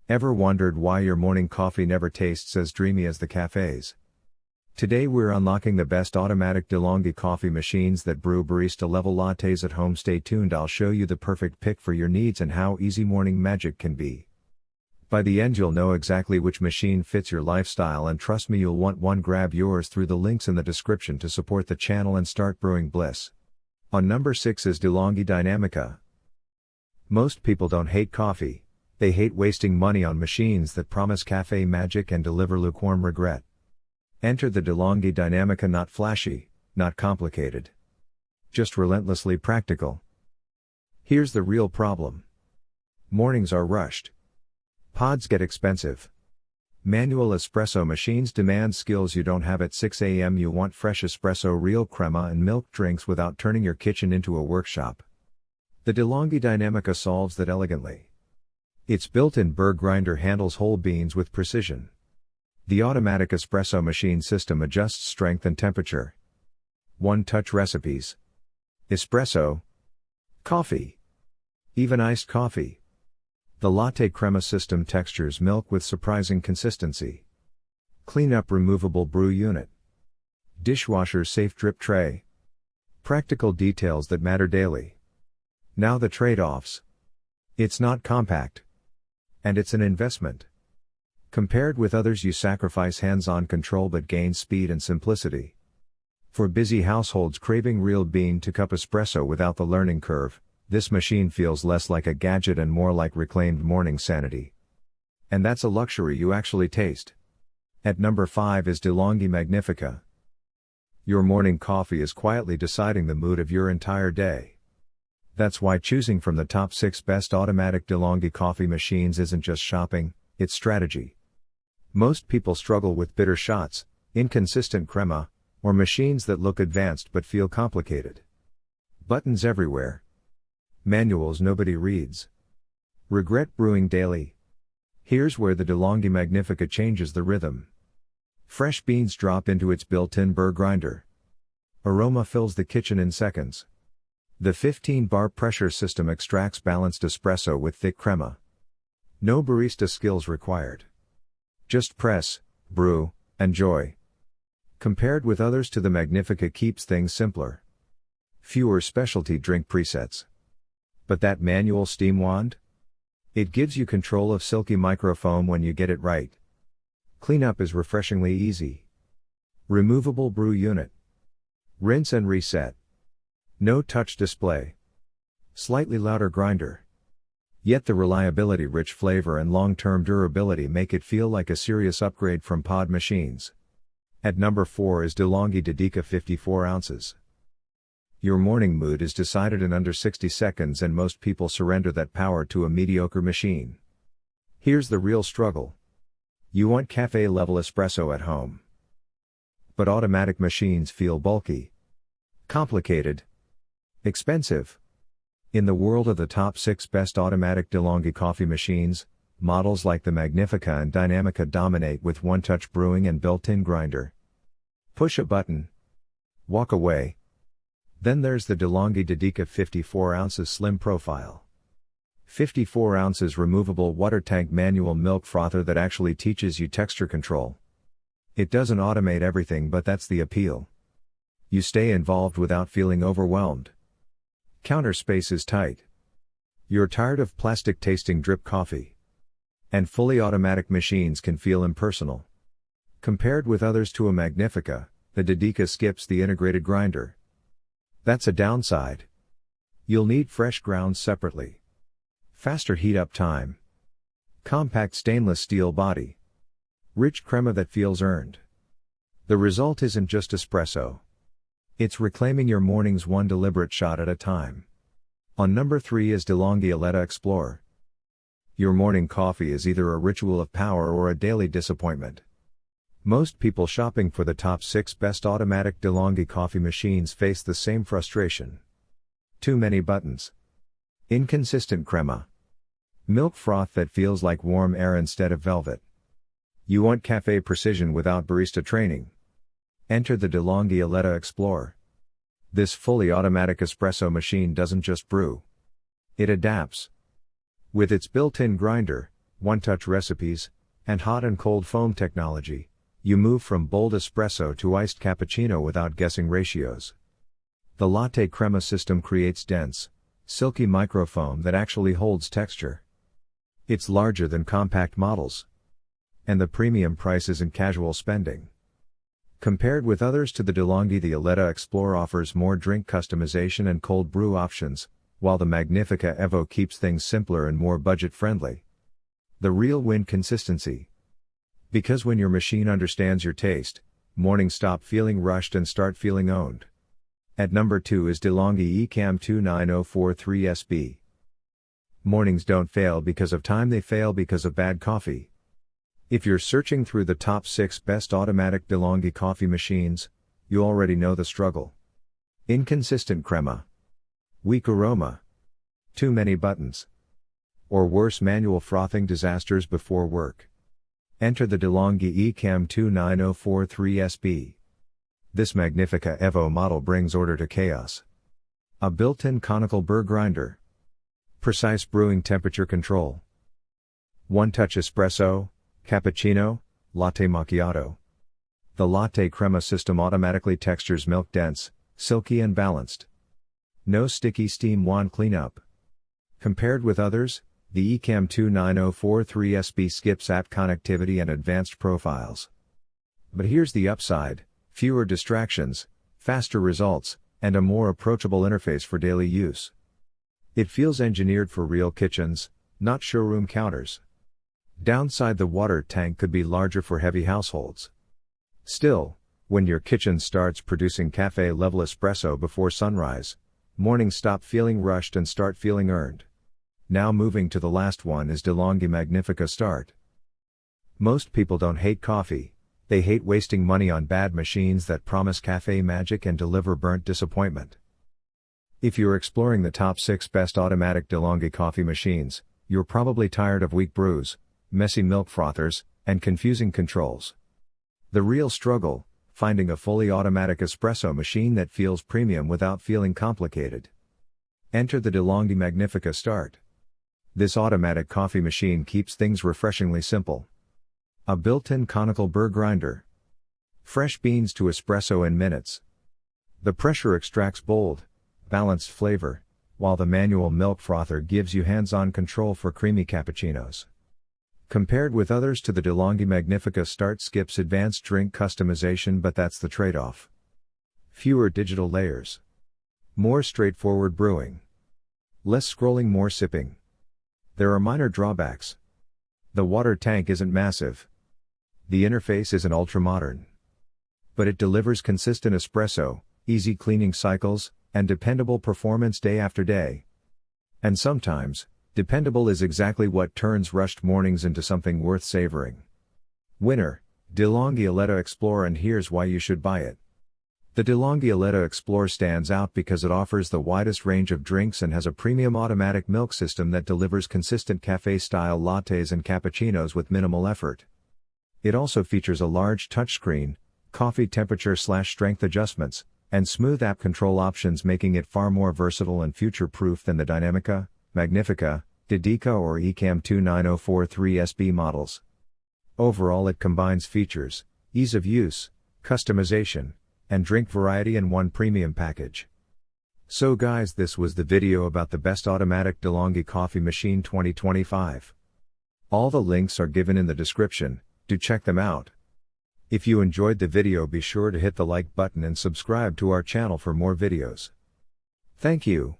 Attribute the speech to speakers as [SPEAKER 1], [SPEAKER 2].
[SPEAKER 1] Ever wondered why your morning coffee never tastes as dreamy as the cafes? Today we're unlocking the best automatic Delonghi coffee machines that brew barista-level lattes at home. Stay tuned, I'll show you the perfect pick for your needs and how easy morning magic can be. By the end you'll know exactly which machine fits your lifestyle, and trust me, you'll want one. Grab yours through the links in the description to support the channel and start brewing bliss. On number 6 is Delonghi Dinamica. Most people don't hate coffee, they hate wasting money on machines that promise cafe magic and deliver lukewarm regret. Enter the Delonghi Dinamica, not flashy, not complicated. Just relentlessly practical. Here's the real problem. Mornings are rushed. Pods get expensive. Manual espresso machines demand skills you don't have. At 6 a.m. you want fresh espresso, real crema and milk drinks without turning your kitchen into a workshop. The Delonghi Dinamica solves that elegantly. Its built-in burr grinder handles whole beans with precision. The automatic espresso machine system adjusts strength and temperature. One-touch recipes. Espresso. Coffee. Even iced coffee. The latte crema system textures milk with surprising consistency. Clean-up removable brew unit. Dishwasher safe drip tray. Practical details that matter daily. Now the trade-offs. It's not compact. And it's an investment. Compared with others, you sacrifice hands-on control but gain speed and simplicity. For busy households craving real bean-to-cup espresso without the learning curve, this machine feels less like a gadget and more like reclaimed morning sanity. And that's a luxury you actually taste. At number 5 is Delonghi Magnifica. Your morning coffee is quietly deciding the mood of your entire day. That's why choosing from the top 6 best automatic Delonghi coffee machines isn't just shopping, it's strategy. Most people struggle with bitter shots, inconsistent crema, or machines that look advanced but feel complicated. Buttons everywhere. Manuals nobody reads. Regret brewing daily? Here's where the Delonghi Magnifica changes the rhythm. Fresh beans drop into its built-in burr grinder. Aroma fills the kitchen in seconds. The 15-bar pressure system extracts balanced espresso with thick crema. No barista skills required. Just press, brew, enjoy. Compared with others, the Magnifica keeps things simpler. Fewer specialty drink presets. But that manual steam wand? It gives you control of silky microfoam when you get it right. Cleanup is refreshingly easy. Removable brew unit. Rinse and reset. No touch display. Slightly louder grinder. Yet the reliability, rich flavor and long-term durability make it feel like a serious upgrade from pod machines. At number 4 is Delonghi Dedica 54 ounces. Your morning mood is decided in under 60 seconds and most people surrender that power to a mediocre machine. Here's the real struggle. You want cafe-level espresso at home. But automatic machines feel bulky. Complicated. Expensive. In the world of the top 6 best automatic Delonghi coffee machines, models like the Magnifica and Dinamica dominate with one-touch brewing and built-in grinder. Push a button. Walk away. Then there's the Delonghi Dedica 54 ounces slim profile. 54 ounces removable water tank manual milk frother that actually teaches you texture control. It doesn't automate everything, but that's the appeal. You stay involved without feeling overwhelmed. Counter space is tight. You're tired of plastic tasting drip coffee. And fully automatic machines can feel impersonal. Compared with others to a Magnifica, the Dedica skips the integrated grinder. That's a downside. You'll need fresh grounds separately. Faster heat-up time. Compact stainless steel body. Rich crema that feels earned. The result isn't just espresso. It's reclaiming your mornings one deliberate shot at a time. On number 3 is Delonghi Eletta Explore. Your morning coffee is either a ritual of power or a daily disappointment. Most people shopping for the top 6 best automatic Delonghi coffee machines face the same frustration. Too many buttons. Inconsistent crema. Milk froth that feels like warm air instead of velvet. You want cafe precision without barista training. Enter the Delonghi Eletta Explore. This fully automatic espresso machine doesn't just brew. It adapts. With its built-in grinder, one-touch recipes, and hot and cold foam technology, you move from bold espresso to iced cappuccino without guessing ratios. The latte crema system creates dense, silky microfoam that actually holds texture. It's larger than compact models. And the premium price isn't casual spending. Compared with others to the Delonghi, the Eletta Explorer offers more drink customization and cold brew options, while the Magnifica Evo keeps things simpler and more budget-friendly. The real win: consistency. Because when your machine understands your taste, mornings stop feeling rushed and start feeling owned. At number 2 is Delonghi Ecam 29043SB. Mornings don't fail because of time, they fail because of bad coffee. If you're searching through the top 6 best automatic Delonghi coffee machines, you already know the struggle. Inconsistent crema. Weak aroma. Too many buttons. Or worse, manual frothing disasters before work. Enter the Delonghi Ecam 29043SB. This Magnifica Evo model brings order to chaos. A built-in conical burr grinder. Precise brewing temperature control. One-touch espresso, cappuccino, latte macchiato. The latte crema system automatically textures milk dense, silky and balanced. No sticky steam wand cleanup. Compared with others, the Ecam 29043SB skips app connectivity and advanced profiles. But here's the upside: fewer distractions, faster results, and a more approachable interface for daily use. It feels engineered for real kitchens, not showroom counters. Downside: the water tank could be larger for heavy households. Still, when your kitchen starts producing cafe-level espresso before sunrise, mornings stop feeling rushed and start feeling earned. Now moving to the last one is Delonghi Magnifica Start. Most people don't hate coffee, they hate wasting money on bad machines that promise cafe magic and deliver burnt disappointment. If you're exploring the top 6 best automatic Delonghi coffee machines, you're probably tired of weak brews, messy milk frothers, and confusing controls. The real struggle: finding a fully automatic espresso machine that feels premium without feeling complicated. Enter the Delonghi Magnifica Start. This automatic coffee machine keeps things refreshingly simple. A built-in conical burr grinder. Fresh beans to espresso in minutes. The pressure extracts bold, balanced flavor, while the manual milk frother gives you hands-on control for creamy cappuccinos. Compared with others to the Delonghi Magnifica Start skips advanced drink customization, but that's the trade-off. Fewer digital layers. More straightforward brewing. Less scrolling, more sipping. There are minor drawbacks. The water tank isn't massive. The interface isn't ultra-modern. But it delivers consistent espresso, easy cleaning cycles, and dependable performance day after day. And sometimes, dependable is exactly what turns rushed mornings into something worth savoring. Winner: Delonghi Eletta Explorer, and here's why you should buy it. The Delonghi Eletta Explorer stands out because it offers the widest range of drinks and has a premium automatic milk system that delivers consistent cafe-style lattes and cappuccinos with minimal effort. It also features a large touchscreen, coffee temperature/strength adjustments, and smooth app control options, making it far more versatile and future-proof than the Dinamica, Magnifica, Dedica or Ecam 29043SB models. Overall, it combines features, ease of use, customization, and drink variety in one premium package. So guys, this was the video about the best automatic Delonghi coffee machine 2025. All the links are given in the description, do check them out. If you enjoyed the video, be sure to hit the like button and subscribe to our channel for more videos. Thank you.